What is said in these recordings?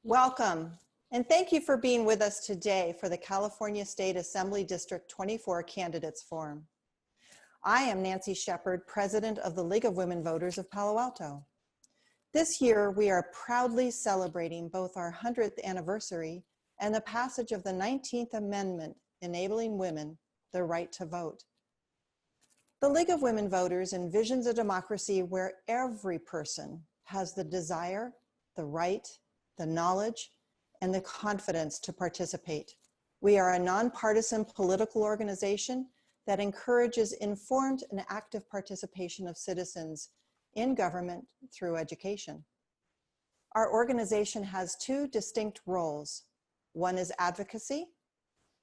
Welcome, and thank you for being with us today for the California State Assembly District 24 Candidates Forum. I am Nancy Shepard, President of the League of Women Voters of Palo Alto. This year, we are proudly celebrating both our 100th anniversary and the passage of the 19th Amendment enabling women the right to vote. The League of Women Voters envisions a democracy where every person has the desire, the right, the knowledge, and the confidence to participate. We are a nonpartisan political organization that encourages informed and active participation of citizens in government through education. Our organization has two distinct roles. One is advocacy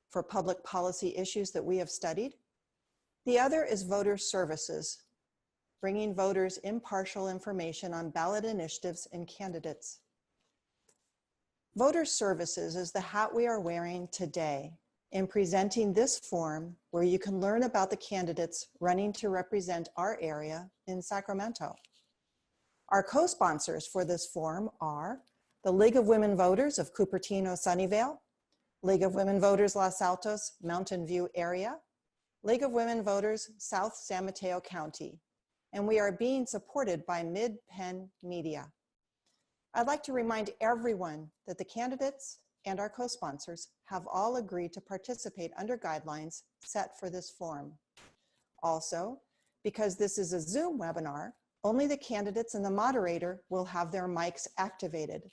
for public policy issues that we have studied. The other is voter services, bringing voters impartial information on ballot initiatives and candidates. Voter Services is the hat we are wearing today in presenting this forum where you can learn about the candidates running to represent our area in Sacramento. Our co-sponsors for this forum are the League of Women Voters of Cupertino-Sunnyvale, League of Women Voters Los Altos Mountain View area, League of Women Voters South San Mateo County, and we are being supported by Mid-Penn Media. I'd like to remind everyone that the candidates and our co-sponsors have all agreed to participate under guidelines set for this forum. Also, because this is a Zoom webinar, only the candidates and the moderator will have their mics activated.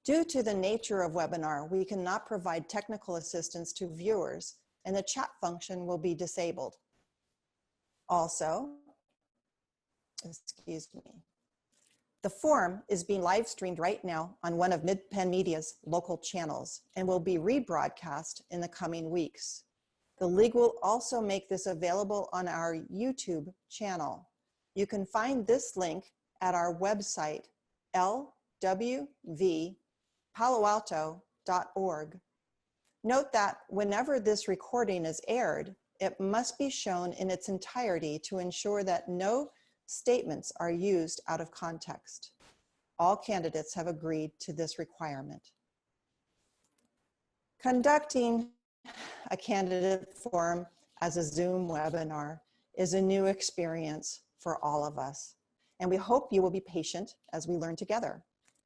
Due to the nature of webinar, we cannot provide technical assistance to viewers, and the chat function will be disabled. Also, excuse me. The forum is being live streamed right now on one of Mid-Penn Media's local channels and will be rebroadcast in the coming weeks. The League will also make this available on our YouTube channel. You can find this link at our website, lwvpaloalto.org. Note that whenever this recording is aired, it must be shown in its entirety to ensure that no statements are used out of context. All candidates have agreed to this requirement. Conducting a candidate forum as a Zoom webinar is a new experience for all of us, and we hope you will be patient as we learn together.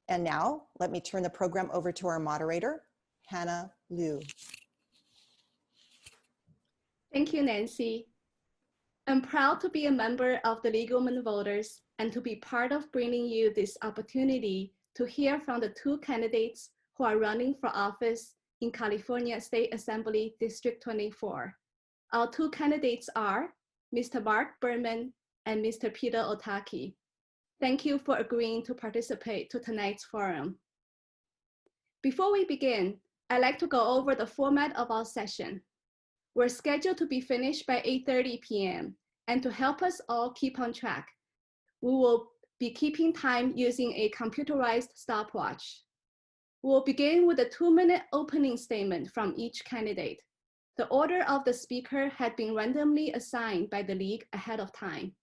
And now, let me turn the program over to our moderator, Hannah Liu. Thank you, Nancy. I'm proud to be a member of the League of Women Voters and to be part of bringing you this opportunity to hear from the two candidates who are running for office in California State Assembly District 24. Our two candidates are Mr. Mark Berman and Mr. Peter Otake. Thank you for agreeing to participate to tonight's forum. Before we begin, I'd like to go over the format of our session. We're scheduled to be finished by 8:30 p.m. And to help us all keep on track, we will be keeping time using a computerized stopwatch. We'll begin with a 2-minute opening statement from each candidate. The order of the speaker had been randomly assigned by the League ahead of time.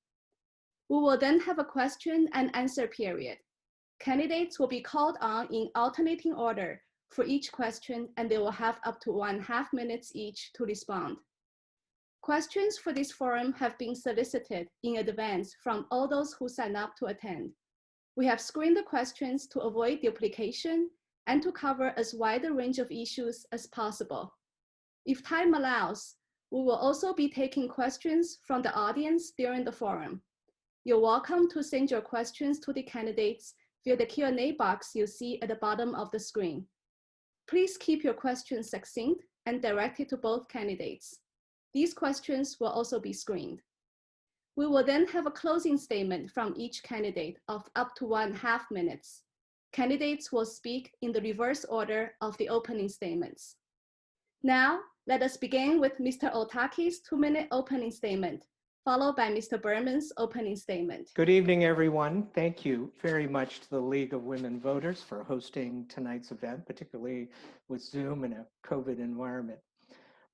We will then have a question and answer period. Candidates will be called on in alternating order for each question, and they will have up to 1.5 minutes each to respond. Questions for this forum have been solicited in advance from all those who sign up to attend. We have screened the questions to avoid duplication and to cover as wide a range of issues as possible. If time allows, we will also be taking questions from the audience during the forum. You're welcome to send your questions to the candidates via the Q&A box you see at the bottom of the screen. Please keep your questions succinct and directed to both candidates. These questions will also be screened. We will then have a closing statement from each candidate of up to 1.5 minutes. Candidates will speak in the reverse order of the opening statements. Now, let us begin with Mr. Otake's 2-minute opening statement, followed by Mr. Berman's opening statement. Good evening, everyone. Thank you very much to the League of Women Voters for hosting tonight's event, particularly with Zoom in a COVID environment.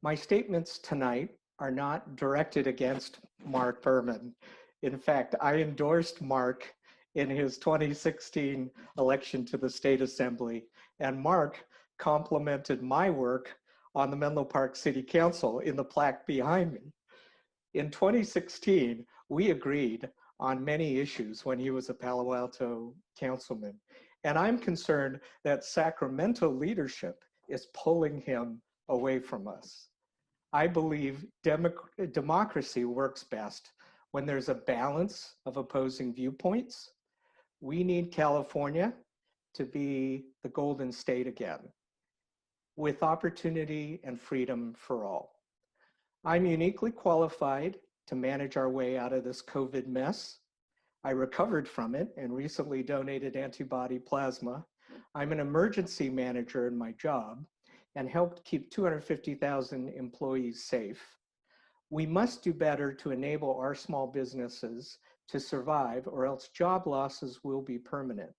My statements tonight are not directed against Mark Berman. In fact, I endorsed Mark in his 2016 election to the State Assembly, and Mark complimented my work on the Menlo Park City Council in the plaque behind me. In 2016, we agreed on many issues when he was a Palo Alto councilman, and I'm concerned that Sacramento leadership is pulling him away from us. I believe democracy works best when there's a balance of opposing viewpoints. We need California to be the golden state again, with opportunity and freedom for all. I'm uniquely qualified to manage our way out of this COVID mess. I recovered from it and recently donated antibody plasma. I'm an emergency manager in my job and helped keep 250,000 employees safe. We must do better to enable our small businesses to survive, or else job losses will be permanent.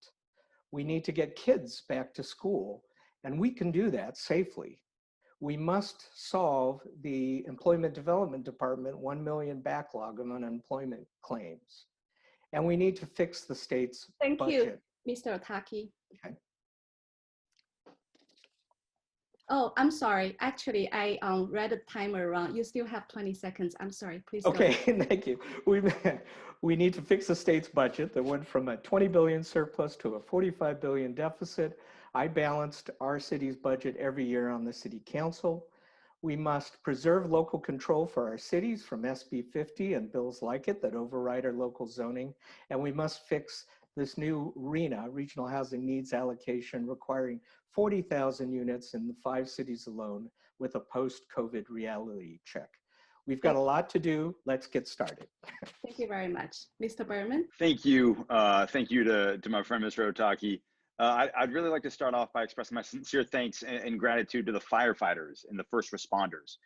We need to get kids back to school, and we can do that safely. We must solve the Employment Development Department 1 million backlog of unemployment claims. And we need to fix the state's budget. Thank you, Mr. Otake. Okay. Oh, I'm sorry. Actually, I read the timer wrong. You still have 20 seconds. I'm sorry. Please go Okay, ahead. thank you. We need to fix the state's budget that went from a 20 billion surplus to a 45 billion deficit. I balanced our city's budget every year on the city council. We must preserve local control for our cities from SB 50 and bills like it that override our local zoning. And we must fix this new RHNA, Regional Housing Needs Allocation, requiring 40,000 units in the 5 cities alone with a post-COVID reality check. We've got a lot to do. Let's get started. Thank you very much. Mr. Berman? Thank you. Thank you to my friend, Mr. Otake. I'd really like to start off by expressing my sincere thanks and gratitude to the firefighters and the first responders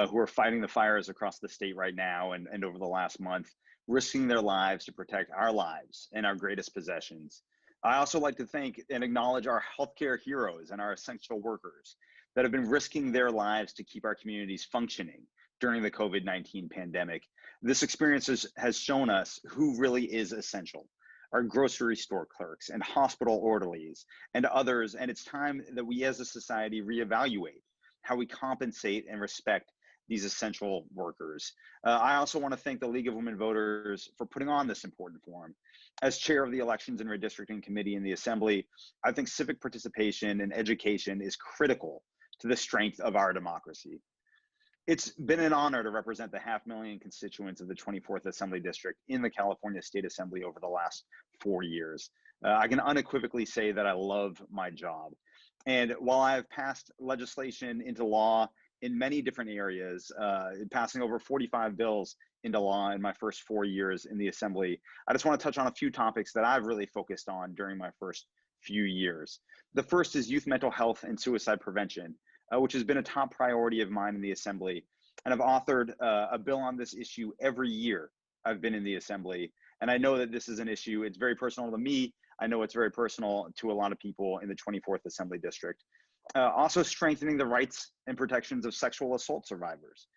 who are fighting the fires across the state right now and over the last month, risking their lives to protect our lives and our greatest possessions. I also like to thank and acknowledge our healthcare heroes and our essential workers that have been risking their lives to keep our communities functioning during the COVID-19 pandemic. This experience has shown us who really is essential. Our grocery store clerks and hospital orderlies and others, and it's time that we as a society reevaluate how we compensate and respect these essential workers. I also want to thank the League of Women Voters for putting on this important forum. As chair of the Elections and Redistricting Committee in the Assembly, I think civic participation and education is critical to the strength of our democracy. It's been an honor to represent the 500,000 constituents of the 24th Assembly District in the California State Assembly over the last 4 years. I can unequivocally say that I love my job. And while I have passed legislation into law in many different areas, passing over 45 bills into law in my first 4 years in the Assembly, I just want to touch on a few topics that I've really focused on during my first few years. The first is youth mental health and suicide prevention, which has been a top priority of mine in the Assembly. And I've authored a bill on this issue every year I've been in the Assembly. And I know that this is an issue, it's very personal to me. I know it's very personal to a lot of people in the 24th Assembly District. Also strengthening the rights and protections of sexual assault survivors.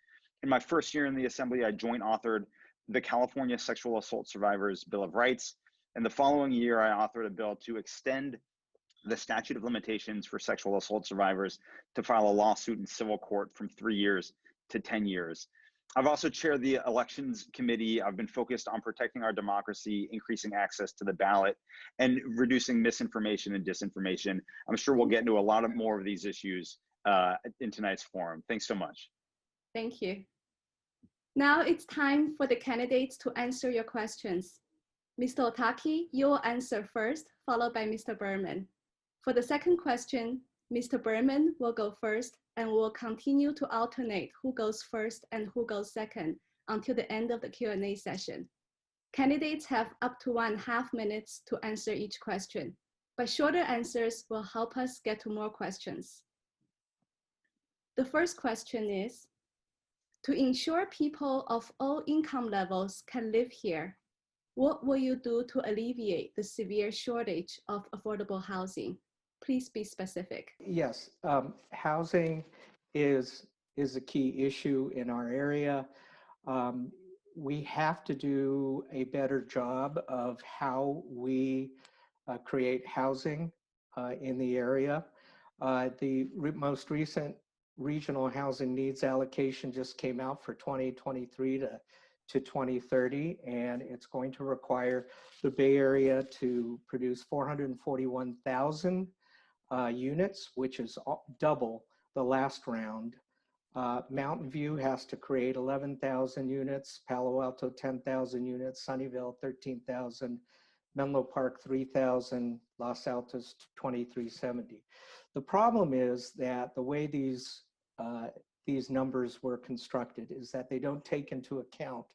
In my first year in the Assembly, I joint authored the California Sexual Assault Survivors Bill of Rights. And the following year, I authored a bill to extend the statute of limitations for sexual assault survivors to file a lawsuit in civil court from 3 years to 10 years. I've also chaired the Elections Committee. I've been focused on protecting our democracy, increasing access to the ballot, and reducing misinformation and disinformation. I'm sure we'll get into a lot more of these issues in tonight's forum. Thanks so much. Thank you. Now it's time for the candidates to answer your questions. Mr. Otake, you will answer first, followed by Mr. Berman. For the second question, Mr. Berman will go first and will continue to alternate who goes first and who goes second until the end of the Q&A session. Candidates have up to 1.5 minutes to answer each question, but shorter answers will help us get to more questions. The first question is, to ensure people of all income levels can live here, what will you do to alleviate the severe shortage of affordable housing? Please be specific. Yes, housing is a key issue in our area. we have to do a better job of how we create housing in the area. The most recent regional housing needs allocation just came out for 2023 to 2030, and it's going to require the Bay Area to produce 441,000 units, which is double the last round. Mountain View has to create 11,000 units, Palo Alto 10,000 units, Sunnyvale 13,000, Menlo Park 3,000, Los Altos 2,370. The problem is that the way these numbers were constructed is that they don't take into account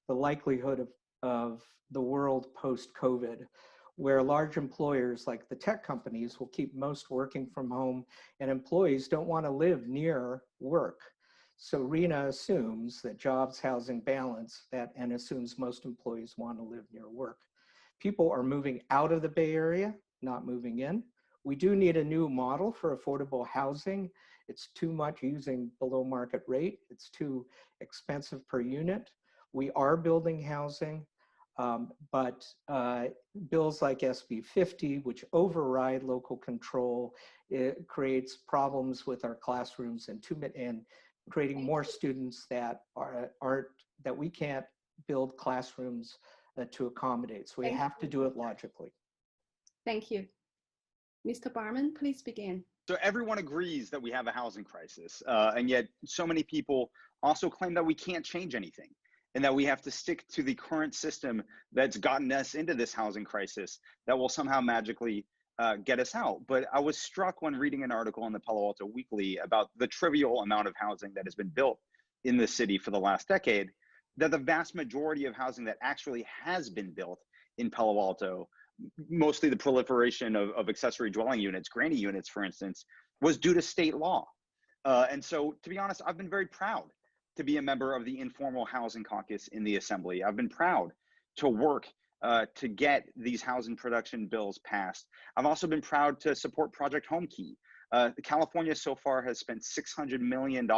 the likelihood of the world post-COVID, where large employers like the tech companies will keep most working from home, and employees don't want to live near work. So RHNA assumes that jobs, housing, balance, and assumes most employees want to live near work. People are moving out of the Bay Area, not moving in. We do need a new model for affordable housing. It's too much using below market rate. It's too expensive per unit. We are building housing, but bills like SB 50, which override local control, it creates problems with our classrooms and creating more students that that we can't build classrooms to accommodate. So we have to do it logically. Thank you. Mr. Barman, please begin. So everyone agrees that we have a housing crisis, and yet so many people also claim that we can't change anything and that we have to stick to the current system that's gotten us into this housing crisis that will somehow magically get us out. But I was struck when reading an article in the Palo Alto Weekly about the trivial amount of housing that has been built in the city for the last decade, that the vast majority of housing that actually has been built in Palo Alto, mostly the proliferation of accessory dwelling units, granny units, for instance, was due to state law. And so, to be honest, I've been very proud to be a member of the Informal Housing Caucus in the Assembly. I've been proud to work to get these housing production bills passed. I've also been proud to support Project Home Key. California so far has spent $600 million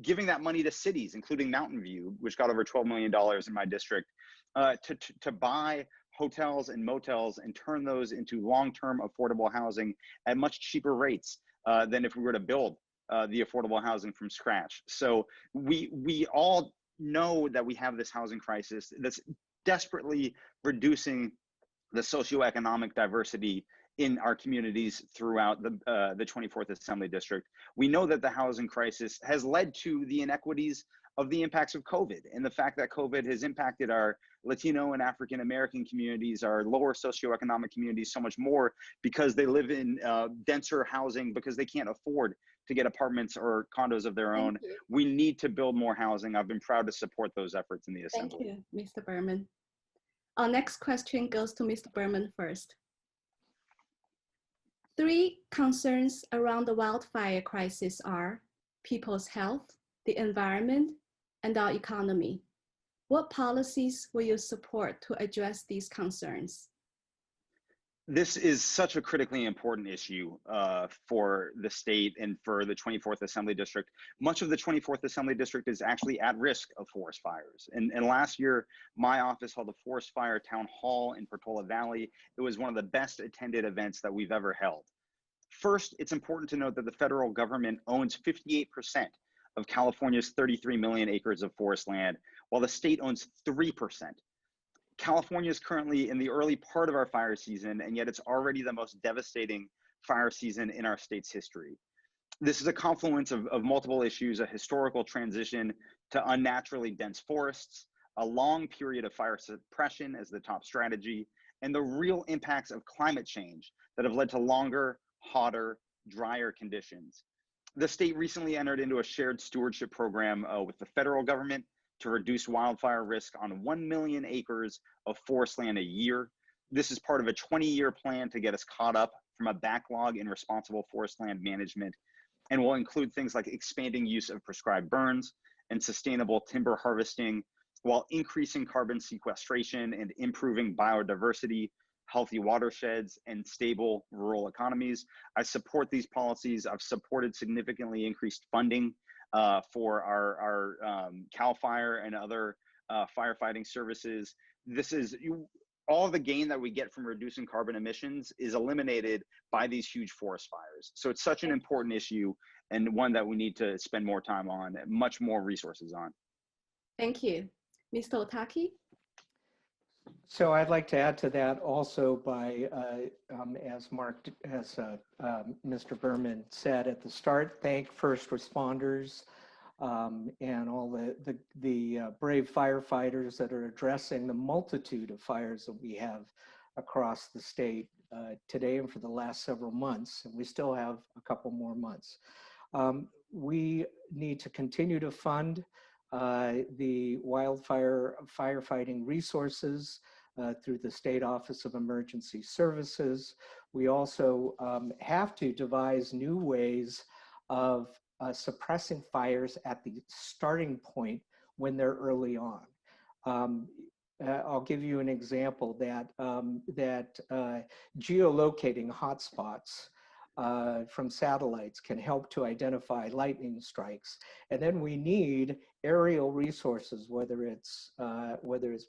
giving that money to cities, including Mountain View, which got over $12 million in my district, to buy hotels and motels and turn those into long-term affordable housing at much cheaper rates than if we were to build the affordable housing from scratch. So we all know that we have this housing crisis that's desperately reducing the socioeconomic diversity in our communities throughout the 24th Assembly District. We know that the housing crisis has led to the inequities of the impacts of COVID and the fact that COVID has impacted our Latino and African American communities, our lower socioeconomic communities so much more because they live in denser housing because they can't afford to get apartments or condos of their own. We need to build more housing. I've been proud to support those efforts in the Assembly. Thank you, Mr. Berman. Our next question goes to Mr. Berman first. 3 concerns around the wildfire crisis are people's health, the environment, and our economy. What policies will you support to address these concerns? This is such a critically important issue for the state and for the 24th Assembly District. Much of the 24th Assembly District is actually at risk of forest fires. And last year, my office held a forest fire town hall in Portola Valley. It was one of the best attended events that we've ever held. First, it's important to note that the federal government owns 58% of California's 33 million acres of forest land, while the state owns 3%. California is currently in the early part of our fire season, and yet it's already the most devastating fire season in our state's history. This is a confluence of multiple issues: a historical transition to unnaturally dense forests, a long period of fire suppression as the top strategy, and the real impacts of climate change that have led to longer, hotter, drier conditions. The state recently entered into a shared stewardship program with the federal government to reduce wildfire risk on 1 million acres of forest land a year. This is part of a 20-year plan to get us caught up from a backlog in responsible forest land management, and will include things like expanding use of prescribed burns and sustainable timber harvesting, while increasing carbon sequestration and improving biodiversity, healthy watersheds, and stable rural economies. I support these policies. I've supported significantly increased funding for our CAL FIRE and other firefighting services. This is all the gain that we get from reducing carbon emissions is eliminated by these huge forest fires. So it's such an important issue and one that we need to spend more time on, much more resources on. Thank you. Mr. Otaki? So I'd like to add to that also by, as Mr. Berman said at the start, thank first responders and all the brave firefighters that are addressing the multitude of fires that we have across the state today and for the last several months, and we still have a couple more months. We need to continue to fund the wildfire firefighting resources through the State Office of Emergency Services. We also have to devise new ways of suppressing fires at the starting point when they're early on. I'll give you an example that geolocating hotspots from satellites can help to identify lightning strikes. And then we need aerial resources, whether it's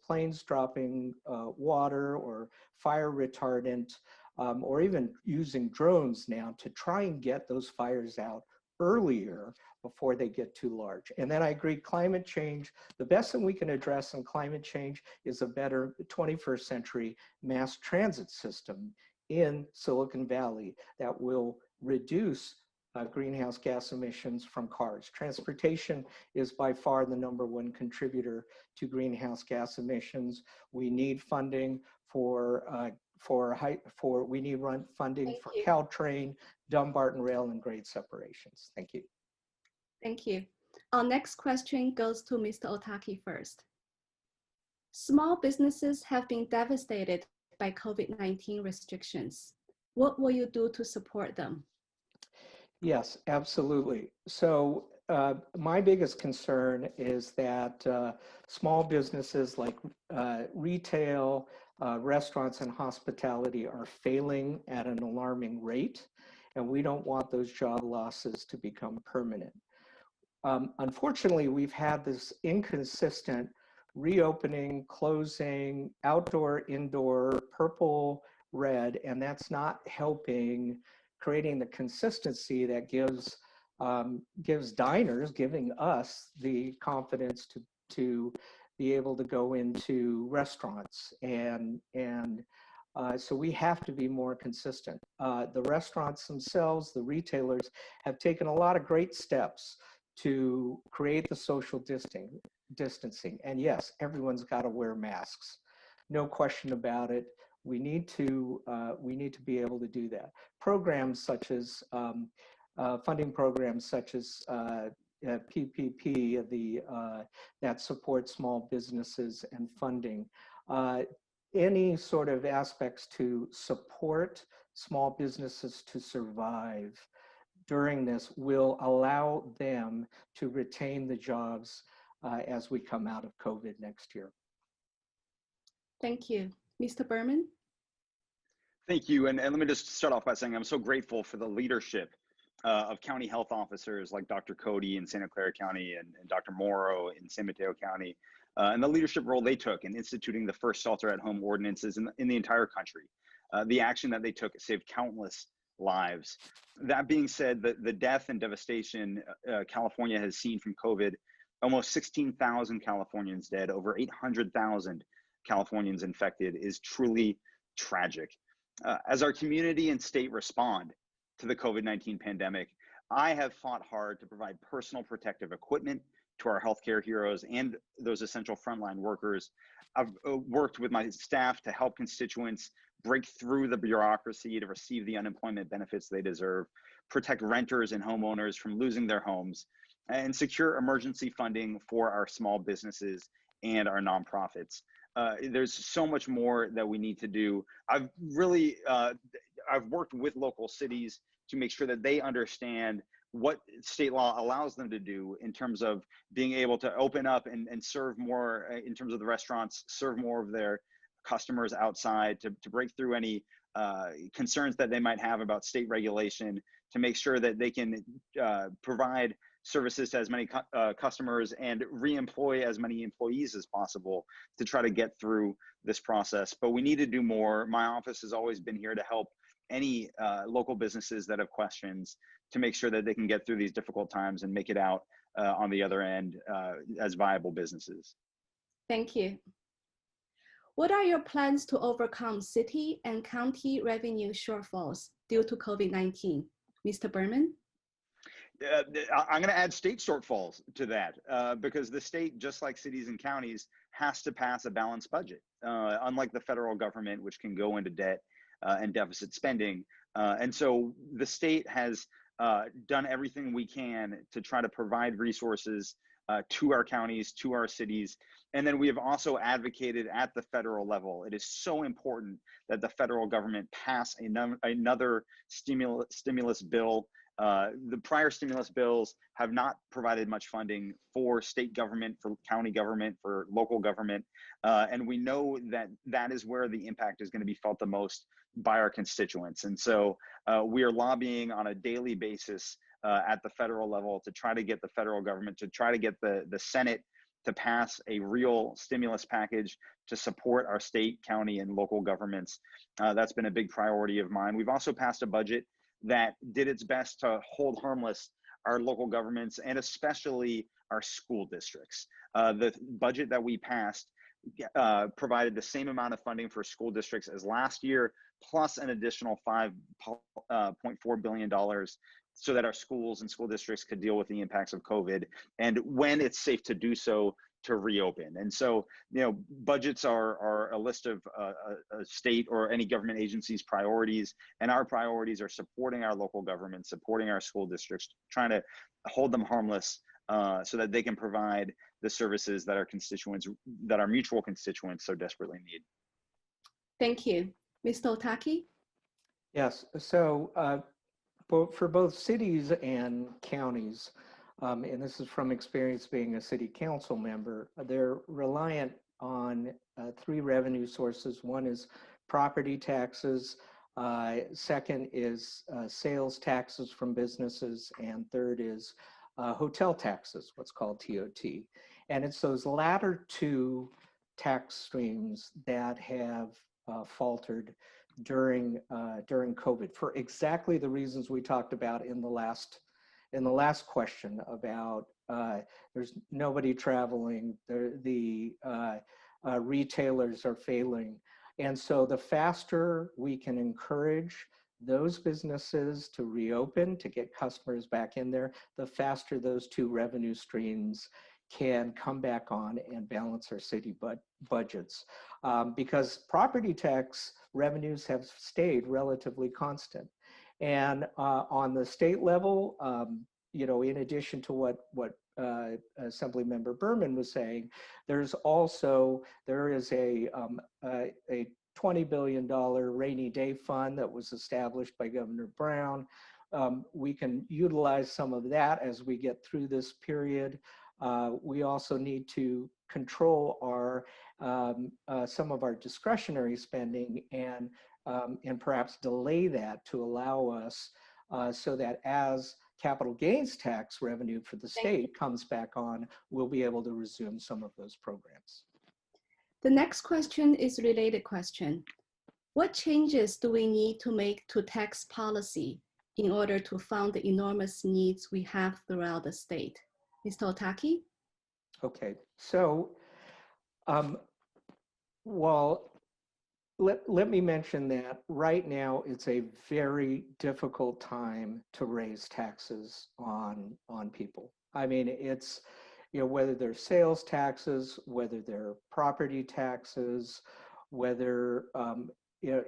planes dropping water or fire retardant, or even using drones now to try and get those fires out earlier before they get too large. And then I agree, climate change, the best thing we can address on climate change is a better 21st century mass transit system in Silicon Valley that will reduce greenhouse gas emissions from cars. Transportation is by far the #1 contributor to greenhouse gas emissions. We need funding for Caltrain, Dumbarton Rail, and grade separations. Thank you. Thank you. Our next question goes to Mr. Otaki first. Small businesses have been devastated by COVID-19 restrictions. What will you do to support them? Yes, absolutely. So my biggest concern is that small businesses like retail, restaurants, and hospitality are failing at an alarming rate, and we don't want those job losses to become permanent. Unfortunately, we've had this inconsistent reopening, closing, outdoor, indoor, purple, red, and that's not helping creating the consistency that gives diners, giving us the confidence to be able to go into restaurants. So we have to be more consistent. The restaurants themselves, the retailers, have taken a lot of great steps to create the social distancing. And yes, everyone's got to wear masks. No question about it. We need to be able to do that. Programs such as funding programs such as PPP, that support small businesses and funding. Any sort of aspects to support small businesses to survive during this will allow them to retain the jobs as we come out of COVID next year. Thank you. Mr. Berman? Thank you. And let me just start off by saying I'm so grateful for the leadership of county health officers like Dr. Cody in Santa Clara County and Dr. Morrow in San Mateo County, and the leadership role they took in instituting the first shelter-at-home ordinances in the entire country. The action that they took saved countless lives. That being said, the death and devastation California has seen from COVID, almost 16,000 Californians dead, over 800,000 Californians infected, is truly tragic. As our community and state respond to the COVID-19 pandemic, I have fought hard to provide personal protective equipment to our healthcare heroes and those essential frontline workers. I've worked with my staff to help constituents break through the bureaucracy to receive the unemployment benefits they deserve, protect renters and homeowners from losing their homes, and secure emergency funding for our small businesses and our nonprofits. There's so much more that we need to do. I've worked with local cities to make sure that they understand what state law allows them to do in terms of being able to open up and serve more in terms of the restaurants, serve more of their customers outside, to break through any concerns that they might have about state regulation, to make sure that they can provide services to as many customers and re-employ as many employees as possible to try to get through this process. But we need to do more. My office has always been here to help any local businesses that have questions to make sure that they can get through these difficult times and make it out on the other end as viable businesses. Thank you. What are your plans to overcome city and county revenue shortfalls due to COVID-19? Mr. Berman? I'm going to add state shortfalls to that because the state, just like cities and counties, has to pass a balanced budget, unlike the federal government, which can go into debt and deficit spending. And so the state has done everything we can to try to provide resources to our counties, to our cities. And then we have also advocated at the federal level. It is so important that the federal government pass another stimulus bill. The prior stimulus bills have not provided much funding for state government, for county government, for local government. And we know that that is where the impact is going to be felt the most by our constituents. And so we are lobbying on a daily basis at the federal level to try to get the federal government, to try to get the Senate to pass a real stimulus package to support our state, county, and local governments. That's been a big priority of mine. We've also passed a budget that did its best to hold harmless our local governments and especially our school districts. The budget that we passed provided the same amount of funding for school districts as last year, plus an additional $5.4 billion so that our schools and school districts could deal with the impacts of COVID, and when it's safe to do so, to reopen. And so, you know, budgets are a list of a state or any government agency's priorities, and our priorities are supporting our local government, supporting our school districts, trying to hold them harmless so that they can provide the services that our constituents, that our mutual constituents so desperately need. Thank you. Mr. Otaki? Yes, so for both cities and counties, and this is from experience being a city council member, they're reliant on three revenue sources. One is property taxes, second is sales taxes from businesses, and third is hotel taxes, what's called TOT. And it's those latter two tax streams that have faltered during COVID for exactly the reasons we talked about in the last question about there's nobody traveling, the retailers are failing. And so the faster we can encourage those businesses to reopen, to get customers back in there, the faster those two revenue streams can come back on and balance our city budgets. Because property tax revenues have stayed relatively constant. And on the state level, you know, in addition to what Assemblymember Berman was saying, there is a $20 billion rainy day fund that was established by Governor Brown. We can utilize some of that as we get through this period. We also need to control our some of our discretionary spending and perhaps delay that to allow us so that as capital gains tax revenue for the state comes back on, we'll be able to resume some of those programs. The next question is a related question. What changes do we need to make to tax policy in order to fund the enormous needs we have throughout the state? Mr. Otaki? Okay, so well, let me mention that right now it's a very difficult time to raise taxes on people. I mean, it's, you know, whether they're sales taxes, whether they're property taxes, whether, you know,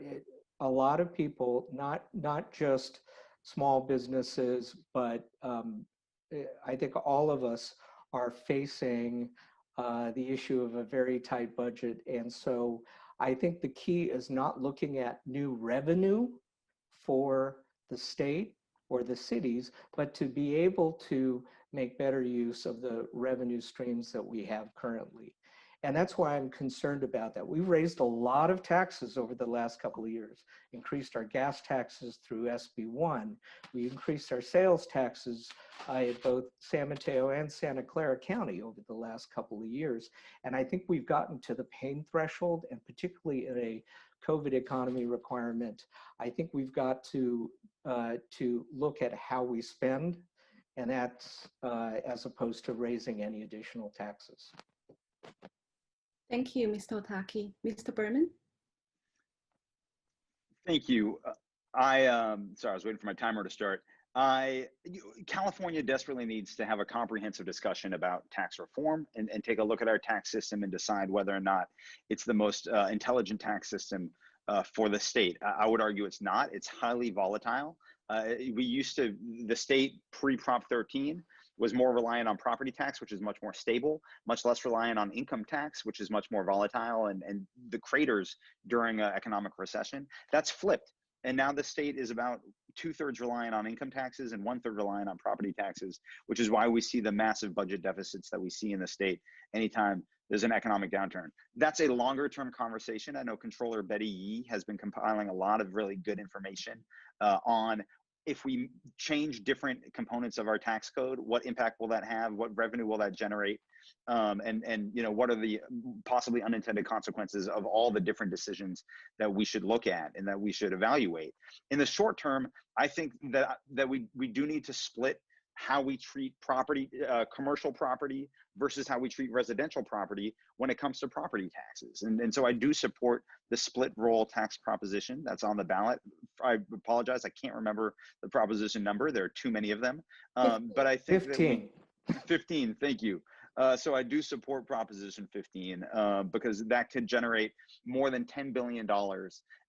a lot of people, not just small businesses, but I think all of us are facing the issue of a very tight budget. And so I think the key is not looking at new revenue for the state or the cities, but to be able to make better use of the revenue streams that we have currently. And that's why I'm concerned about that. We raised a lot of taxes over the last couple of years, increased our gas taxes through SB1. We increased our sales taxes at both San Mateo and Santa Clara County over the last couple of years. And I think we've gotten to the pain threshold, and particularly in a COVID economy requirement, I think we've got to look at how we spend, and that's as opposed to raising any additional taxes. Thank you, Mr. Otake. Mr. Berman? Thank you. Sorry, I was waiting for my timer to start. California desperately needs to have a comprehensive discussion about tax reform and take a look at our tax system and decide whether or not it's the most intelligent tax system for the state. I would argue it's not. It's highly volatile. The state pre-Prop 13 was more reliant on property tax, which is much more stable, much less reliant on income tax, which is much more volatile and the craters during an economic recession. That's flipped. And now the state is about 2/3 reliant on income taxes and 1/3 reliant on property taxes, which is why we see the massive budget deficits that we see in the state anytime there's an economic downturn. That's a longer term conversation. I know Controller Betty Yee has been compiling a lot of really good information on if we change different components of our tax code, what impact will that have? What revenue will that generate? And you know, what are the possibly unintended consequences of all the different decisions that we should look at and that we should evaluate? In the short term, I think that we do need to split how we treat property, commercial property versus how we treat residential property when it comes to property taxes. And so I do support the split roll tax proposition that's on the ballot. I apologize, I can't remember the proposition number. There are too many of them. But I think 15. 15, thank you. So I do support Proposition 15 because that could generate more than $10 billion.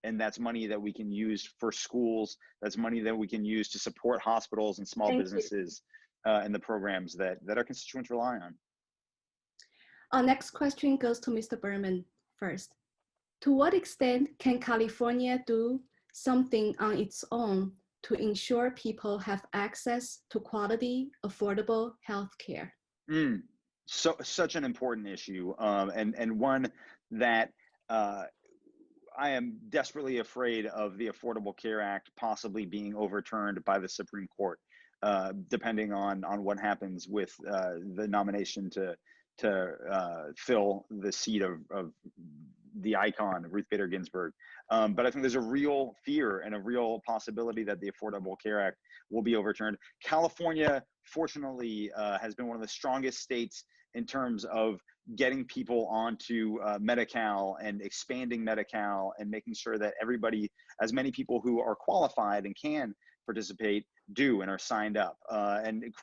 And that's money that we can use for schools. That's money that we can use to support hospitals and small businesses and the programs that our constituents rely on. Our next question goes to Mr. Berman first. To what extent can California do something on its own to ensure people have access to quality, affordable health care? So such an important issue, and one that I am desperately afraid of the Affordable Care Act possibly being overturned by the Supreme Court, depending on what happens with the nomination to fill the seat of the icon, Ruth Bader Ginsburg. But I think there's a real fear and a real possibility that the Affordable Care Act will be overturned. California, fortunately, has been one of the strongest states in terms of getting people onto Medi-Cal and expanding Medi-Cal and making sure that everybody, as many people who are qualified and can participate, do and are signed up, and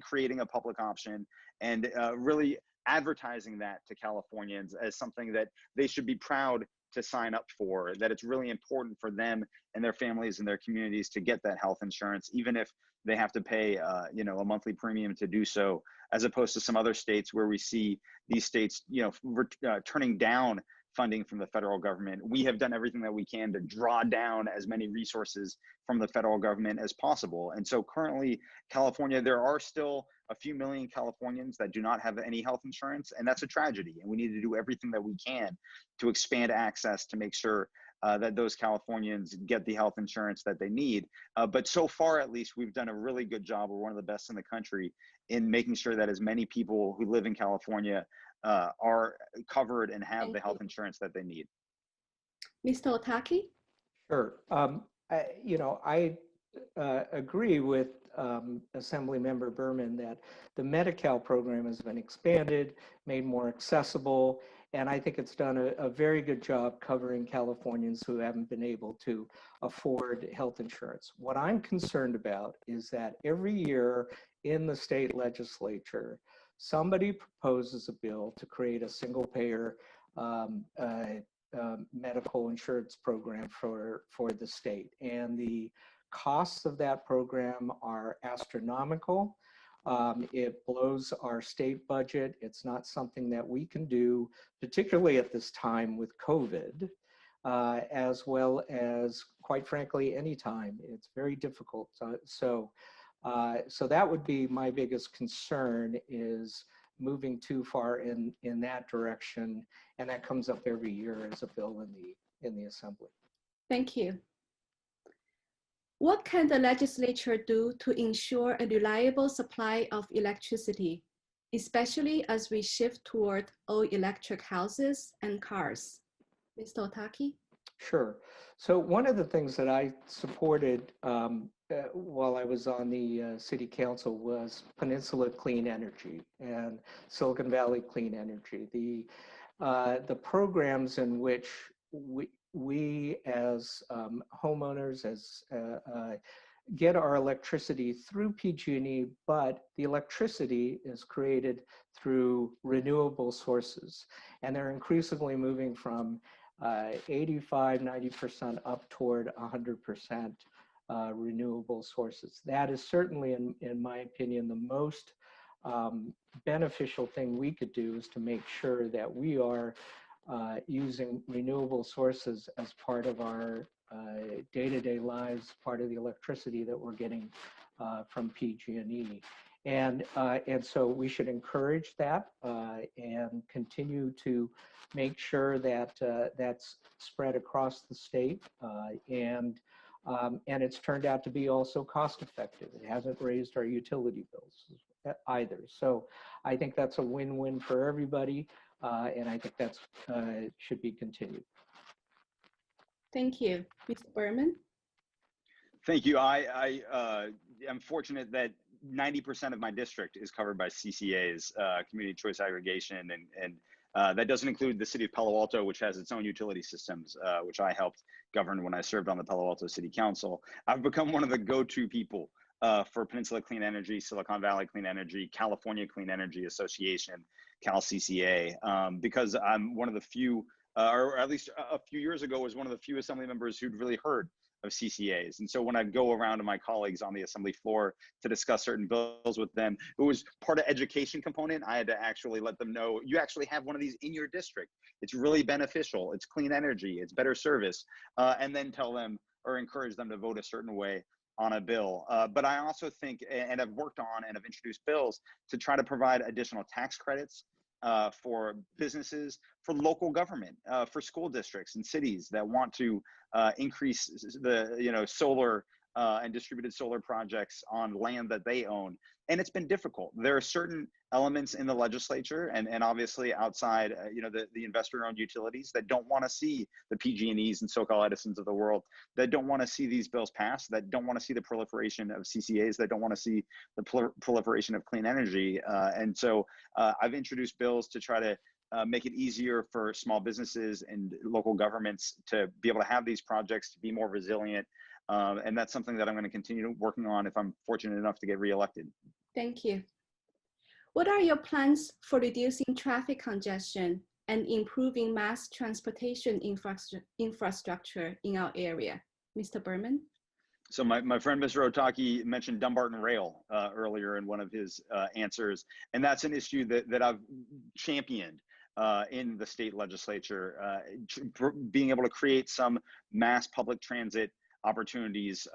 creating a public option and really advertising that to Californians as something that they should be proud to sign up for, that it's really important for them and their families and their communities to get that health insurance, even if they have to pay you know, a monthly premium to do so, as opposed to some other states where we see these states, you know, turning down funding from the federal government. We have done everything that we can to draw down as many resources from the federal government as possible. And so currently, California, there are still a few million Californians that do not have any health insurance, and that's a tragedy. And we need to do everything that we can to expand access to make sure that those Californians get the health insurance that they need. But so far, at least, we've done a really good job. We're one of the best in the country in making sure that as many people who live in California are covered and have the health insurance that they need. Mr. Otake? Sure. I agree with Assemblymember Berman that the Medi-Cal program has been expanded, made more accessible, and I think it's done a very good job covering Californians who haven't been able to afford health insurance. What I'm concerned about is that every year in the state legislature, somebody proposes a bill to create a single payer medical insurance program for the state. And the costs of that program are astronomical. It blows our state budget. It's not something that we can do, particularly at this time with COVID, as well as, quite frankly, anytime. It's very difficult. So that would be my biggest concern, is moving too far in that direction, and that comes up every year as a bill in the Assembly. Thank you. What can the legislature do to ensure a reliable supply of electricity, especially as we shift toward all electric houses and cars? Mr. Otaki? Sure. So one of the things that I supported while I was on the City Council was Peninsula Clean Energy and Silicon Valley Clean Energy. The programs in which we as homeowners get our electricity through PG&E, but the electricity is created through renewable sources, and they're increasingly moving from 85, 90% up toward 100% renewable sources. That is certainly, in my opinion, the most beneficial thing we could do, is to make sure that we are using renewable sources as part of our day-to-day lives, part of the electricity that we're getting from PG&E. And so we should encourage that and continue to make sure that that's spread across the state. And it's turned out to be also cost effective. It hasn't raised our utility bills either. So I think that's a win-win for everybody. And I think that's should be continued. Thank you. Mr. Berman? Thank you. I am fortunate that 90% of my district is covered by CCAs, community choice aggregation, and that doesn't include the city of Palo Alto, which has its own utility systems, which I helped govern when I served on the Palo Alto City Council. I've become one of the go-to people for Peninsula Clean Energy, Silicon Valley Clean Energy, California Clean Energy Association, Cal CCA, because I'm one of the few, or at least a few years ago, was one of the few Assembly members who'd really heard of CCAs. And so when I go around to my colleagues on the Assembly floor to discuss certain bills with them, it was part of education component. I had to actually let them know, you actually have one of these in your district. It's really beneficial. It's clean energy. It's better service. And then tell them or encourage them to vote a certain way on a bill. But I also think, and I've worked on and have introduced bills to try to provide additional tax credits for businesses, for local government, for school districts and cities that want to increase the solar and distributed solar projects on land that they own. And it's been difficult. There are certain elements in the legislature and obviously outside, the investor-owned utilities that don't want to see the PG&Es and SoCal Edisons of the world, that don't want to see these bills passed, that don't want to see the proliferation of CCAs, that don't want to see the proliferation of clean energy. And so I've introduced bills to try to make it easier for small businesses and local governments to be able to have these projects, to be more resilient. And that's something that I'm going to continue working on if I'm fortunate enough to get reelected. Thank you. What are your plans for reducing traffic congestion and improving mass transportation infrastructure in our area? Mr. Berman? So my friend, Mr. Otaki, mentioned Dumbarton Rail earlier in one of his answers. And that's an issue that I've championed in the state legislature, being able to create some mass public transit opportunities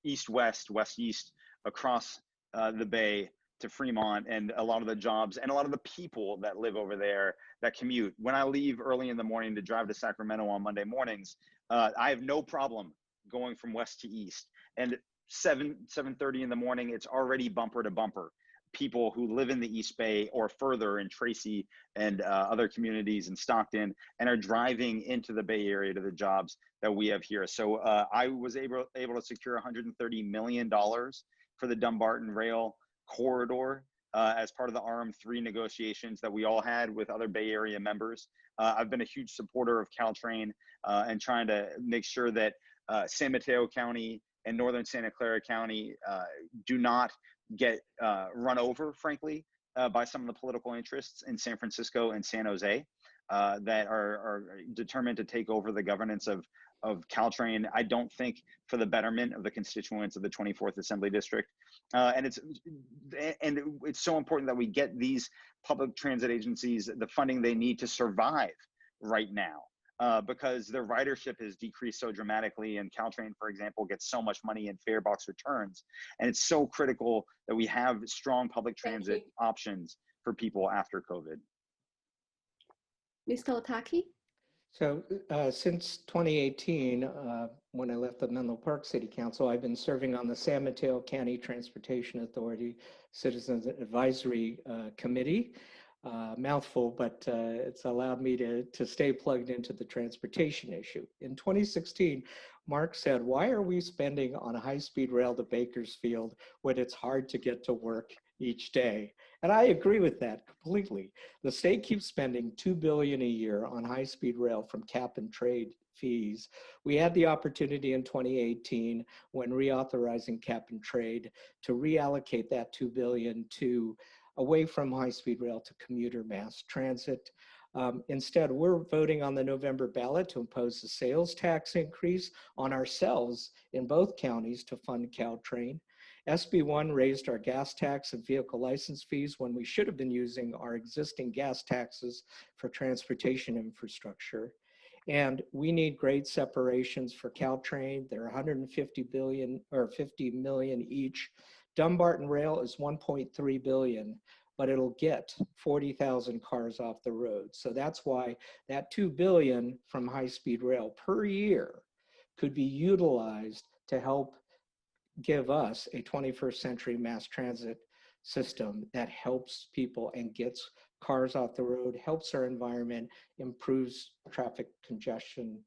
east-west, west-east, across the Bay to Fremont, and a lot of the jobs and a lot of the people that live over there that commute. When I leave early in the morning to drive to Sacramento on Monday mornings, I have no problem going from west to east. And 7:30 in the morning, it's already bumper to bumper. People who live in the East Bay or further in Tracy and other communities in Stockton and are driving into the Bay Area to the jobs that we have here. So I was able to secure $130 million for the Dumbarton Rail corridor as part of the RM3 negotiations that we all had with other Bay Area members. I've been a huge supporter of Caltrain and trying to make sure that San Mateo County and Northern Santa Clara County do not get run over, frankly, by some of the political interests in San Francisco and San Jose that are determined to take over the governance of Caltrain. I don't think for the betterment of the constituents of the 24th Assembly District. And it's so important that we get these public transit agencies the funding they need to survive right now. Because their ridership has decreased so dramatically, and Caltrain, for example, gets so much money in fare box returns. And it's so critical that we have strong public transit options for people after COVID? Mr. Otaki? So since 2018, when I left the Menlo Park City Council, I've been serving on the San Mateo County Transportation Authority Citizens Advisory Committee. Mouthful, but it's allowed me to stay plugged into the transportation issue. In 2016, Mark said, "Why are we spending on a high-speed rail to Bakersfield when it's hard to get to work each day?" And I agree with that completely. The state keeps spending $2 billion a year on high-speed rail from cap and trade fees. We had the opportunity in 2018 when reauthorizing cap and trade to reallocate that $2 billion to away from high-speed rail to commuter mass transit. Instead, we're voting on the November ballot to impose a sales tax increase on ourselves in both counties to fund Caltrain. SB1 raised our gas tax and vehicle license fees when we should have been using our existing gas taxes for transportation infrastructure. And we need grade separations for Caltrain. They're 150 billion or 50 million each. Dumbarton Rail is 1.3 billion, but it'll get 40,000 cars off the road. So that's why that 2 billion from high-speed rail per year could be utilized to help give us a 21st century mass transit system that helps people and gets cars off the road, helps our environment, improves traffic congestion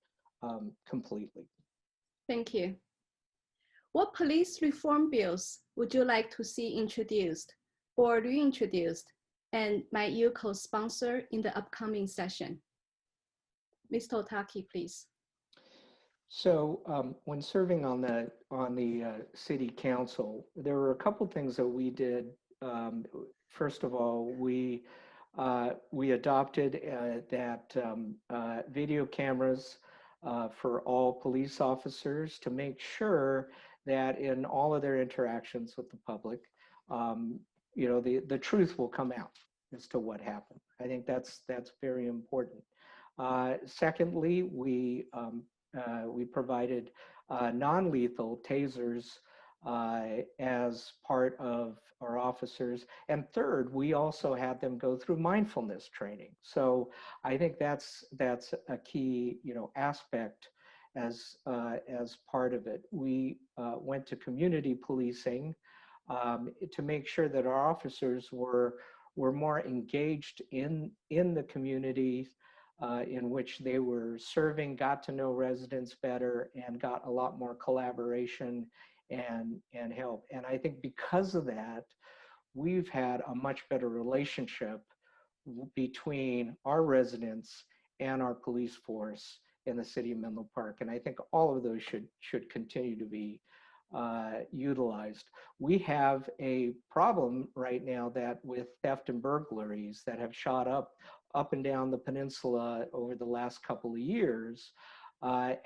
completely. Thank you. What police reform bills would you like to see introduced or reintroduced, and might you co-sponsor in the upcoming session? Mr. Otaki, please. So when serving on the city council, there were a couple things that we did. First of all, we adopted that video cameras for all police officers to make sure that in all of their interactions with the public, the truth will come out as to what happened. I think that's very important. Secondly, we provided non-lethal tasers as part of our officers. And third, we also had them go through mindfulness training. So I think that's a key aspect as part of it. We went to community policing to make sure that our officers were more engaged in the communities in which they were serving, got to know residents better, and got a lot more collaboration and help. And I think because of that, we've had a much better relationship between our residents and our police force in the city of Menlo Park. And I think all of those should continue to be utilized. We have a problem right now that with theft and burglaries that have shot up and down the peninsula over the last couple of years,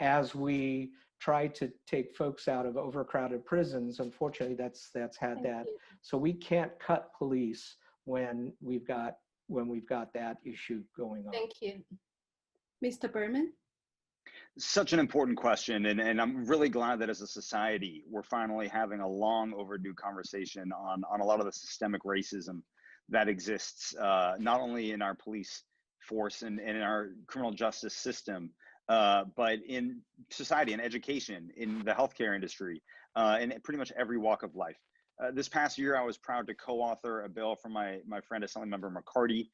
as we try to take folks out of overcrowded prisons. Unfortunately, that's had that. So we can't cut police when we've got that issue going on. Thank you. Mr. Berman? Such an important question, and I'm really glad that as a society, we're finally having a long overdue conversation on a lot of the systemic racism that exists, not only in our police force and in our criminal justice system, but in society, in education, in the healthcare industry, in pretty much every walk of life. This past year, I was proud to co-author a bill from my friend Assemblymember McCarty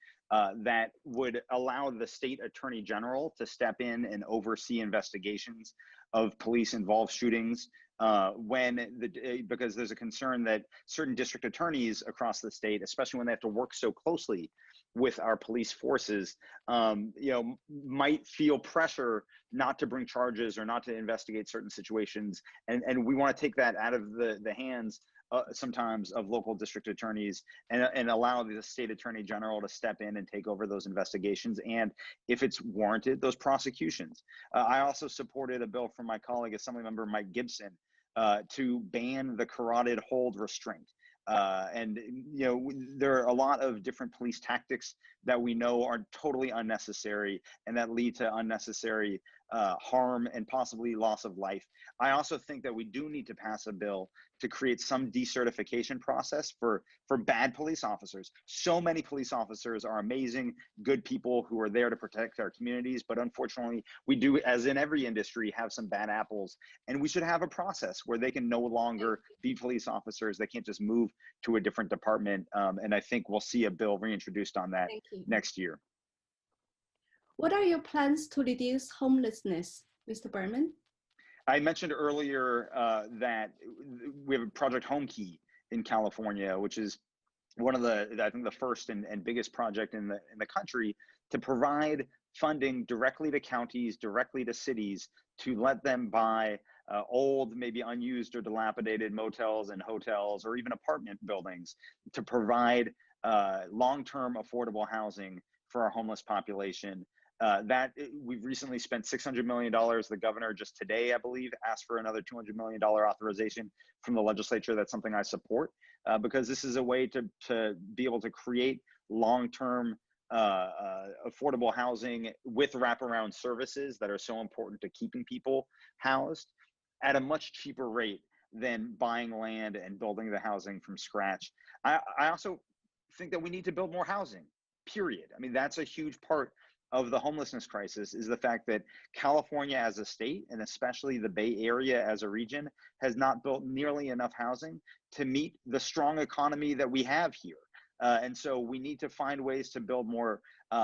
that would allow the state attorney general to step in and oversee investigations of police-involved shootings because there's a concern that certain district attorneys across the state, especially when they have to work so closely with our police forces, might feel pressure not to bring charges or not to investigate certain situations. And we want to take that out of the hands sometimes of local district attorneys and allow the state attorney general to step in and take over those investigations. And if it's warranted, those prosecutions. I also supported a bill from my colleague, Assemblymember Mike Gibson, to ban the carotid hold restraint. There are a lot of different police tactics that we know are totally unnecessary and that lead to unnecessary harm and possibly loss of life. I also think that we do need to pass a bill to create some decertification process for bad police officers. So many police officers are amazing, good people who are there to protect our communities, but unfortunately, we do, as in every industry, have some bad apples, and we should have a process where they can no longer be police officers. They can't just move to a different department, and I think we'll see a bill reintroduced on that next year. What are your plans to reduce homelessness, Mr. Berman? I mentioned earlier that we have a Project Home Key in California, which is one of I think the first and biggest project in the country to provide funding directly to counties, directly to cities, to let them buy old, maybe unused or dilapidated motels and hotels, or even apartment buildings, to provide long-term affordable housing for our homeless population. We've recently spent $600 million. The governor just today, I believe, asked for another $200 million authorization from the legislature. That's something I support because this is a way to be able to create long-term affordable housing with wraparound services that are so important to keeping people housed at a much cheaper rate than buying land and building the housing from scratch. I also think that we need to build more housing, period. I mean, that's a huge part of the homelessness crisis, is the fact that California as a state, and especially the Bay Area as a region, has not built nearly enough housing to meet the strong economy that we have here. And so we need to find ways to build more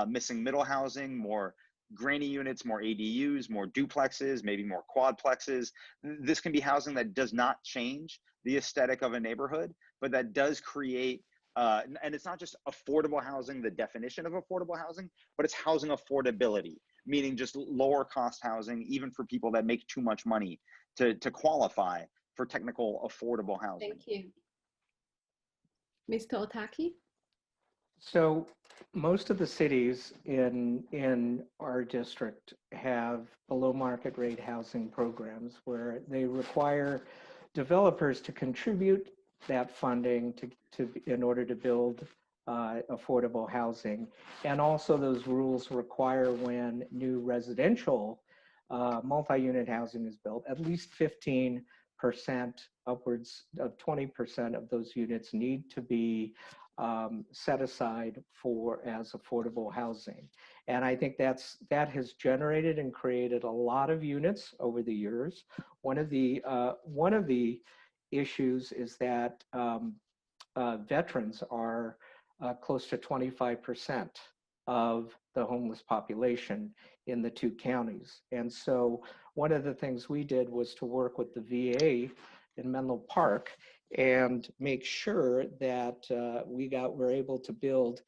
missing middle housing, more granny units, more ADUs, more duplexes, maybe more quadplexes. This can be housing that does not change the aesthetic of a neighborhood, but that does create and it's not just affordable housing, the definition of affordable housing, but it's housing affordability, meaning just lower cost housing, even for people that make too much money to qualify for technical affordable housing. Thank you. Mr. Otaki? So most of the cities in our district have below market rate housing programs where they require developers to contribute that funding in order to build affordable housing. And also those rules require when new residential multi-unit housing is built, at least 15%, upwards of 20% of those units need to be set aside as affordable housing. And I think that has generated and created a lot of units over the years. One of the issues is that veterans are close to 25% of the homeless population in the two counties. And so one of the things we did was to work with the VA in Menlo Park and make sure that we're able to build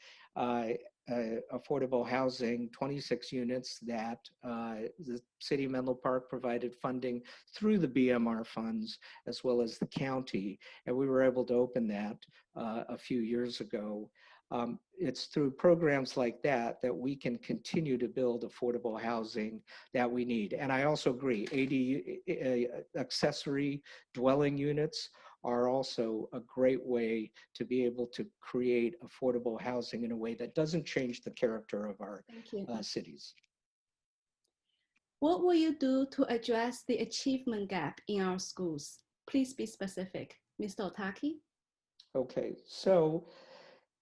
affordable housing, 26 units that the city of Menlo Park provided funding through the BMR funds, as well as the county. And we were able to open that a few years ago. It's through programs like that that we can continue to build affordable housing that we need. And I also agree, accessory dwelling units are also a great way to be able to create affordable housing in a way that doesn't change the character of our cities. What will you do to address the achievement gap in our schools? Please be specific. Mr. Otaki? Okay, so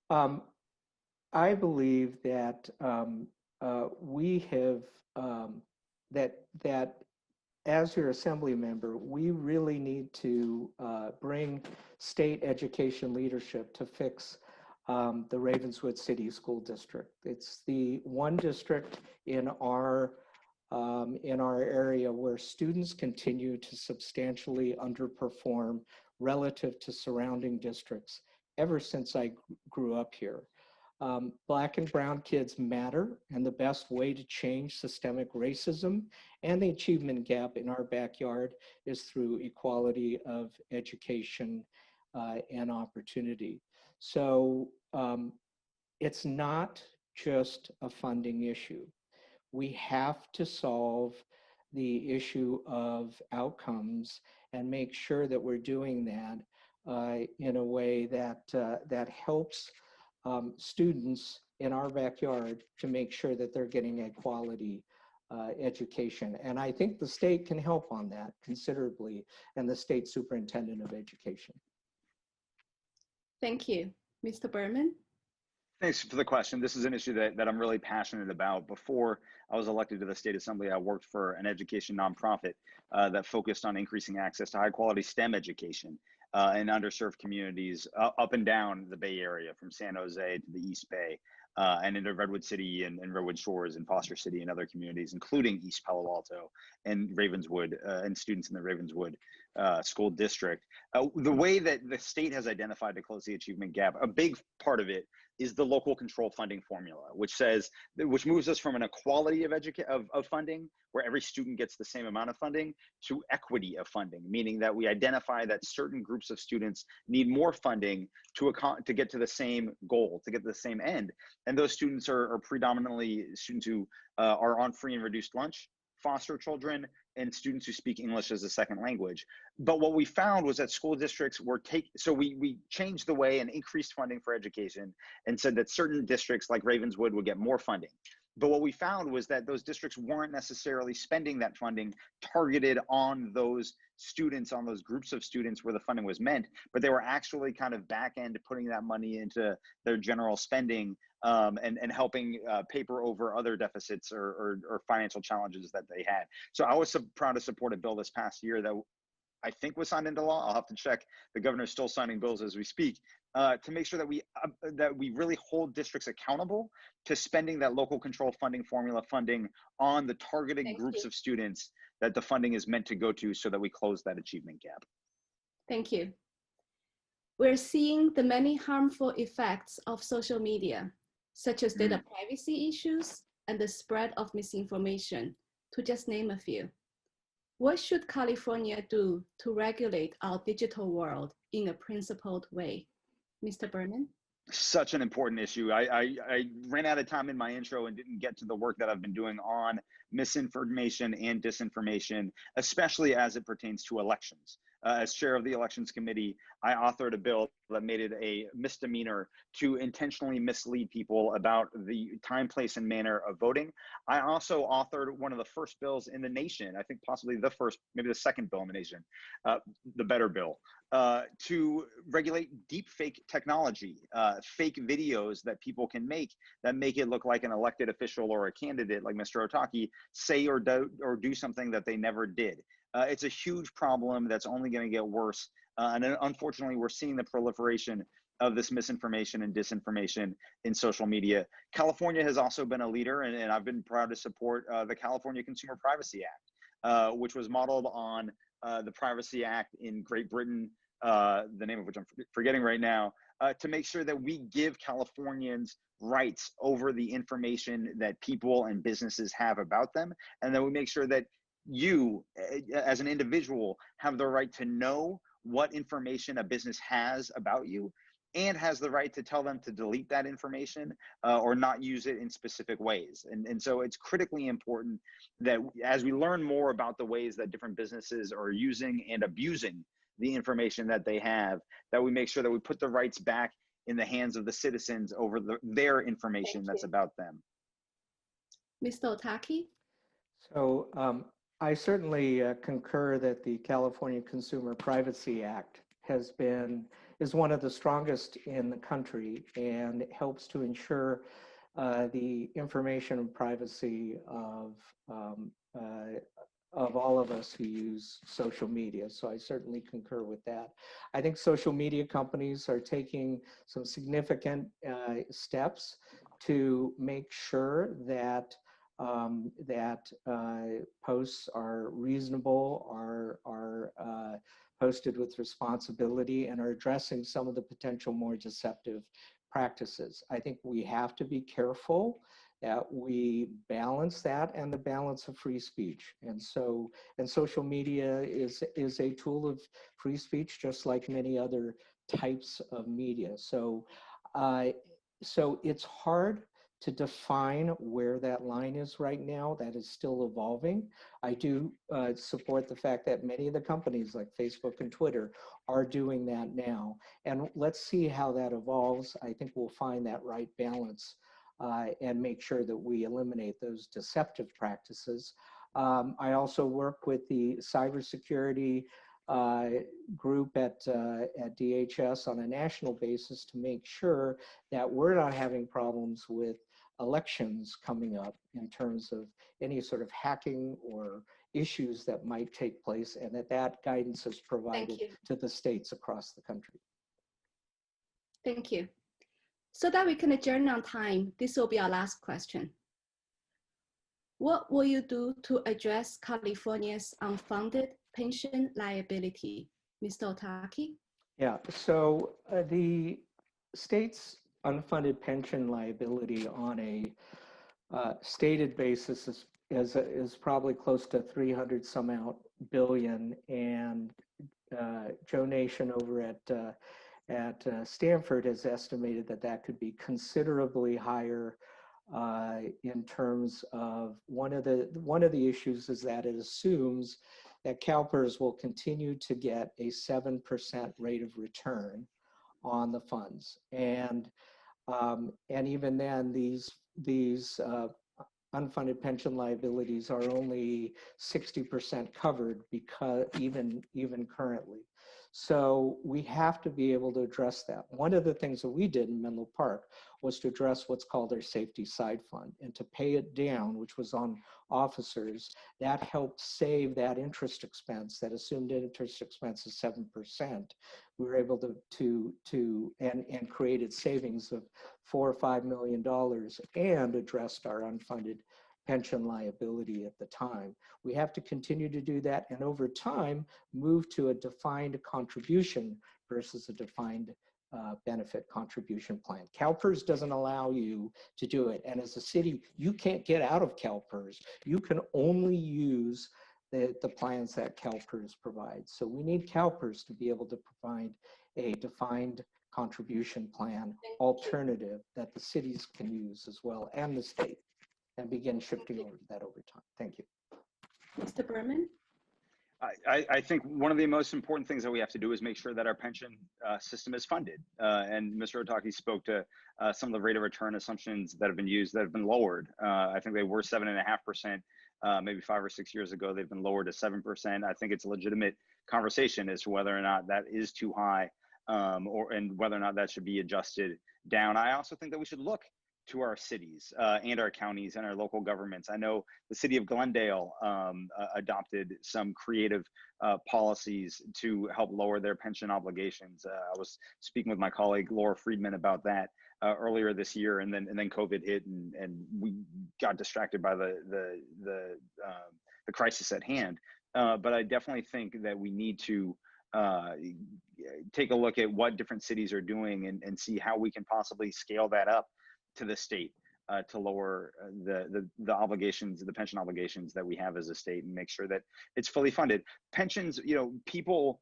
I believe that we have, that as your assembly member, we really need to bring state education leadership to fix the Ravenswood City School District. It's the one district in our area where students continue to substantially underperform relative to surrounding districts ever since I grew up here. Black and brown kids matter, and the best way to change systemic racism and the achievement gap in our backyard is through equality of education and opportunity. So it's not just a funding issue. We have to solve the issue of outcomes and make sure that we're doing that in a way that that helps students in our backyard to make sure that they're getting a quality education. And I think the state can help on that considerably, and the state superintendent of education. Thank you. Mr. Berman? Thanks for the question. This is an issue that I'm really passionate about. Before I was elected to the state assembly, I worked for an education nonprofit that focused on increasing access to high quality STEM education in underserved communities up and down the Bay Area, from San Jose to the East Bay, and into Redwood City and Redwood Shores and Foster City and other communities, including East Palo Alto and Ravenswood, and students in the Ravenswood school district. The way that the state has identified to close the achievement gap, a big part of it is the local control funding formula, which moves us from an equality of funding, where every student gets the same amount of funding, to equity of funding, meaning that we identify that certain groups of students need more funding to get to the same goal, to get to the same end. And those students are predominantly students who are on free and reduced lunch, foster children, and students who speak English as a second language. But what we found was that school districts so we changed the way and increased funding for education and said that certain districts like Ravenswood would get more funding. But what we found was that those districts weren't necessarily spending that funding targeted on those students, on those groups of students where the funding was meant, but they were actually kind of back end putting that money into their general spending and helping paper over other deficits or financial challenges that they had. So I was so proud to support a bill this past year that I think was signed into law. I'll have to check. The governor's still signing bills as we speak, to make sure that we really hold districts accountable to spending that local control funding formula funding on the targeted groups of students that the funding is meant to go to, so that we close that achievement gap. Thank you. We're seeing the many harmful effects of social media, such as data privacy issues and the spread of misinformation, to just name a few. What should California do to regulate our digital world in a principled way? Mr. Berman? Such an important issue. I ran out of time in my intro and didn't get to the work that I've been doing on misinformation and disinformation, especially as it pertains to elections. As chair of the elections committee, I authored a bill that made it a misdemeanor to intentionally mislead people about the time, place, and manner of voting. I also authored one of the first bills in the nation, I think possibly the first, maybe the second bill in the nation, the better bill, to regulate deep fake technology, fake videos that people can make that make it look like an elected official or a candidate like Mr. Otake say or do something that they never did. It's a huge problem that's only going to get worse. And unfortunately, we're seeing the proliferation of this misinformation and disinformation in social media. California has also been a leader, and I've been proud to support the California Consumer Privacy Act, which was modeled on the Privacy Act in Great Britain, the name of which I'm forgetting right now, to make sure that we give Californians rights over the information that people and businesses have about them, and that we make sure that you, as an individual, have the right to know what information a business has about you, and has the right to tell them to delete that information or not use it in specific ways. And so it's critically important that as we learn more about the ways that different businesses are using and abusing the information that they have, that we make sure that we put the rights back in the hands of the citizens over their information that's about them. Mr. Otake? So I certainly concur that the California Consumer Privacy Act is one of the strongest in the country, and helps to ensure the information and privacy of all of us who use social media. So I certainly concur with that. I think social media companies are taking some significant steps to make sure that posts are reasonable, are posted with responsibility, and are addressing some of the potential more deceptive practices. I think we have to be careful that we balance that and the balance of free speech. And social media is a tool of free speech, just like many other types of media. So it's hard to define where that line is right now. That is still evolving. I do support the fact that many of the companies like Facebook and Twitter are doing that now. And let's see how that evolves. I think we'll find that right balance and make sure that we eliminate those deceptive practices. I also work with the cybersecurity group at DHS on a national basis to make sure that we're not having problems with elections coming up in terms of any sort of hacking or issues that might take place, and that guidance is provided to the states across the country. Thank you. So that we can adjourn on time, this will be our last question. What will you do to address California's unfunded pension liability? Mr. Otake? Yeah, so the state's unfunded pension liability on a stated basis is probably close to 300 some out billion, and Joe Nation over at Stanford has estimated that could be considerably higher. In terms of one of the issues is that it assumes that CalPERS will continue to get a 7% rate of return on the funds, and even then these unfunded pension liabilities are only 60% covered because even currently. So we have to be able to address that. One of the things that we did in Menlo Park was to address what's called our safety side fund and to pay it down, which was on officers. That helped save that interest expense, that assumed interest expense is 7%. We were able and created savings of $4 or $5 million and addressed our unfunded pension liability at the time. We have to continue to do that, and over time move to a defined contribution versus a defined benefit contribution plan. CalPERS doesn't allow you to do it, and as a city you can't get out of CalPERS. You can only use the plans that CalPERS provides. So we need CalPERS to be able to provide a defined contribution plan alternative that the cities can use as well, and the state, and begin shifting over that over time. Thank you. Mr. Berman? I think one of the most important things that we have to do is make sure that our pension system is funded. And Mr. Otake spoke to some of the rate of return assumptions that have been used that have been lowered. I think they were 7.5%, maybe 5 or 6 years ago. They've been lowered to 7%. I think it's a legitimate conversation as to whether or not that is too high, and whether or not that should be adjusted down. I also think that we should look to our cities and our counties and our local governments. I know the city of Glendale adopted some creative policies to help lower their pension obligations. I was speaking with my colleague Laura Friedman about that earlier this year, and then COVID hit, and we got distracted by the crisis at hand. But I definitely think that we need to take a look at what different cities are doing and see how we can possibly scale that up to the state to lower the obligations, the pension obligations that we have as a state, and make sure that it's fully funded. Pensions, people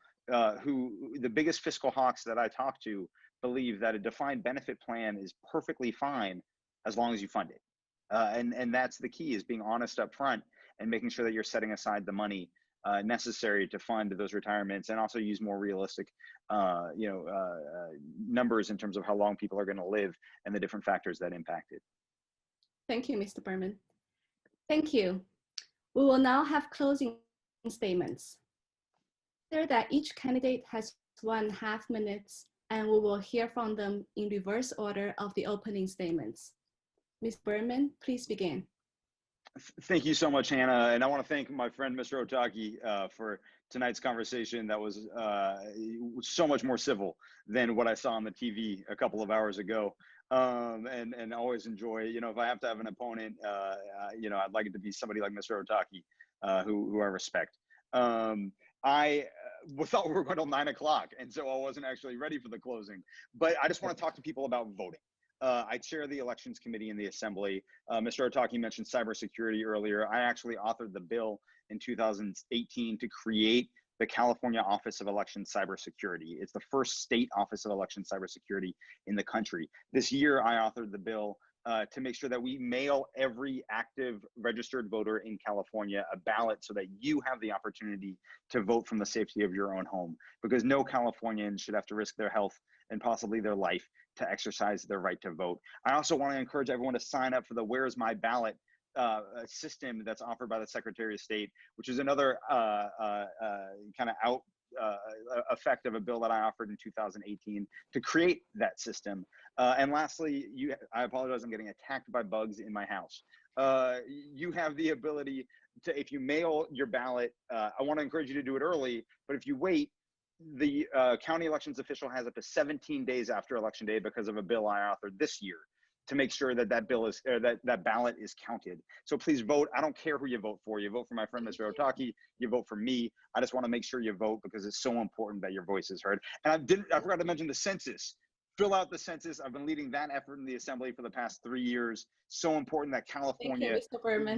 who, the biggest fiscal hawks that I talk to, believe that a defined benefit plan is perfectly fine as long as you fund it. And that's the key, is being honest up front and making sure that you're setting aside the money necessary to fund those retirements, and also use more realistic numbers in terms of how long people are going to live and the different factors that impact it. Thank you, Mr. Berman. Thank you. We will now have closing statements. Consider that each candidate has 1.5 minutes, and we will hear from them in reverse order of the opening statements. Ms. Berman, please begin. Thank you so much, Hannah. And I want to thank my friend, Mr. Otake, for tonight's conversation. That was so much more civil than what I saw on the TV a couple of hours ago. And always enjoy, if I have to have an opponent, I'd like it to be somebody like Mr. Otake, who I respect. I thought we were going till 9 o'clock, and so I wasn't actually ready for the closing. But I just want to talk to people about voting. I chair the elections committee in the assembly. Mr. Otake mentioned cybersecurity earlier. I actually authored the bill in 2018 to create the California Office of Election Cybersecurity. It's the first state office of election cybersecurity in the country. This year, I authored the bill to make sure that we mail every active registered voter in California a ballot so that you have the opportunity to vote from the safety of your own home, because no Californian should have to risk their health and possibly their life to exercise their right to vote. I also want to encourage everyone to sign up for the Where's My Ballot system that's offered by the Secretary of State, which is another kind of effect of a bill that I offered in 2018 to create that system. And lastly, I apologize, I'm getting attacked by bugs in my house. You have the ability to, if you mail your ballot, I want to encourage you to do it early, but if you wait, the county elections official has up to 17 days after election day because of a bill I authored this year to make sure that that bill is, that ballot is counted. So please vote. I don't care who you vote for. You vote for my friend, Mr. Otaki, you vote for me. I just want to make sure you vote because it's so important that your voice is heard. And I forgot to mention the census. Fill out the census. I've been leading that effort in the Assembly for the past 3 years. So important that California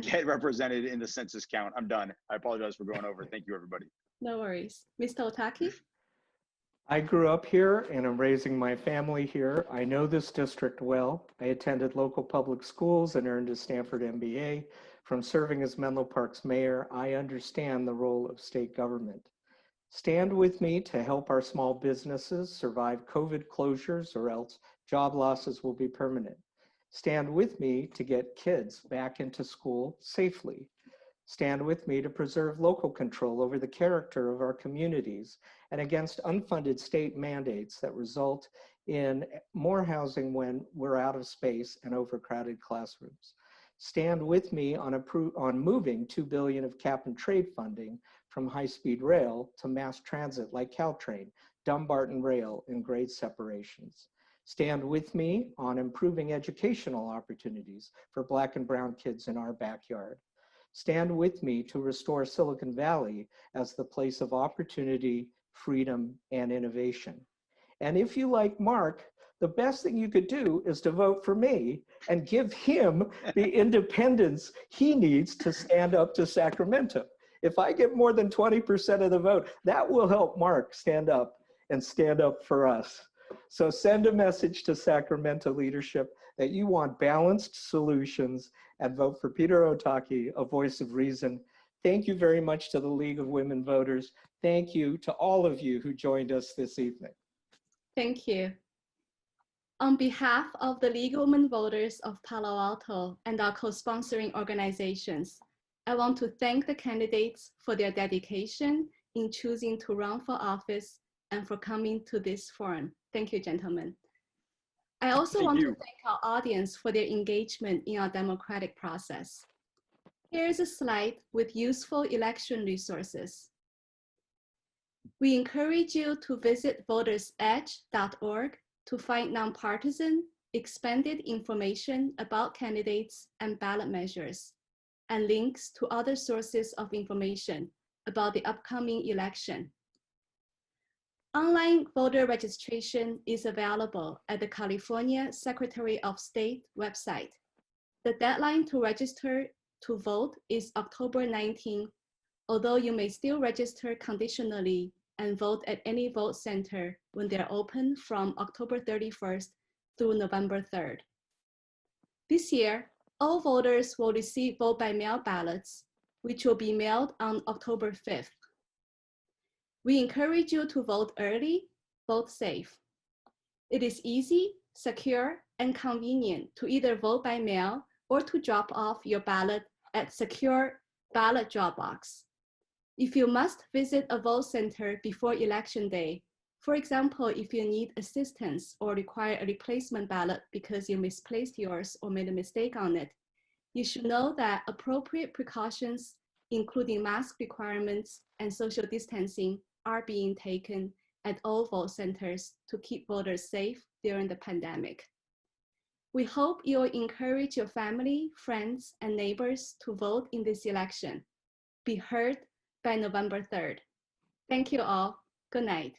get represented in the census count. I'm done. I apologize for going over. Thank you, everybody. No worries. Mr. Otaki? I grew up here and I'm raising my family here. I know this district well. I attended local public schools and earned a Stanford MBA. From serving as Menlo Park's mayor, I understand the role of state government. Stand with me to help our small businesses survive COVID closures, or else job losses will be permanent. Stand with me to get kids back into school safely. Stand with me to preserve local control over the character of our communities and against unfunded state mandates that result in more housing when we're out of space and overcrowded classrooms. Stand with me on moving $2 billion of cap and trade funding from high-speed rail to mass transit like Caltrain, Dumbarton Rail, and grade separations. Stand with me on improving educational opportunities for Black and brown kids in our backyard. Stand with me to restore Silicon Valley as the place of opportunity, freedom, and innovation. And if you like Mark, the best thing you could do is to vote for me and give him the independence he needs to stand up to Sacramento. If I get more than 20% of the vote, that will help Mark stand up and stand up for us. So send a message to Sacramento leadership that you want balanced solutions and vote for Peter Otaki, a voice of reason. Thank you very much to the League of Women Voters. Thank you to all of you who joined us this evening. Thank you. On behalf of the League of Women Voters of Palo Alto and our co-sponsoring organizations, I want to thank the candidates for their dedication in choosing to run for office and for coming to this forum. Thank you, gentlemen. I also want to thank our audience for their engagement in our democratic process. Here is a slide with useful election resources. We encourage you to visit votersedge.org to find nonpartisan, expanded information about candidates and ballot measures, and links to other sources of information about the upcoming election. Online voter registration is available at the California Secretary of State website. The deadline to register to vote is October 19, although you may still register conditionally and vote at any vote center when they're open from October 31st through November 3rd. This year, all voters will receive vote-by-mail ballots, which will be mailed on October 5th. We encourage you to vote early, vote safe. It is easy, secure, and convenient to either vote by mail or to drop off your ballot at secure ballot drop box. If you must visit a vote center before election day, for example, if you need assistance or require a replacement ballot because you misplaced yours or made a mistake on it, you should know that appropriate precautions, including mask requirements and social distancing, are being taken at all vote centers to keep voters safe during the pandemic. We hope you'll encourage your family, friends, and neighbors to vote in this election. Be heard by November 3rd. Thank you all. Good night.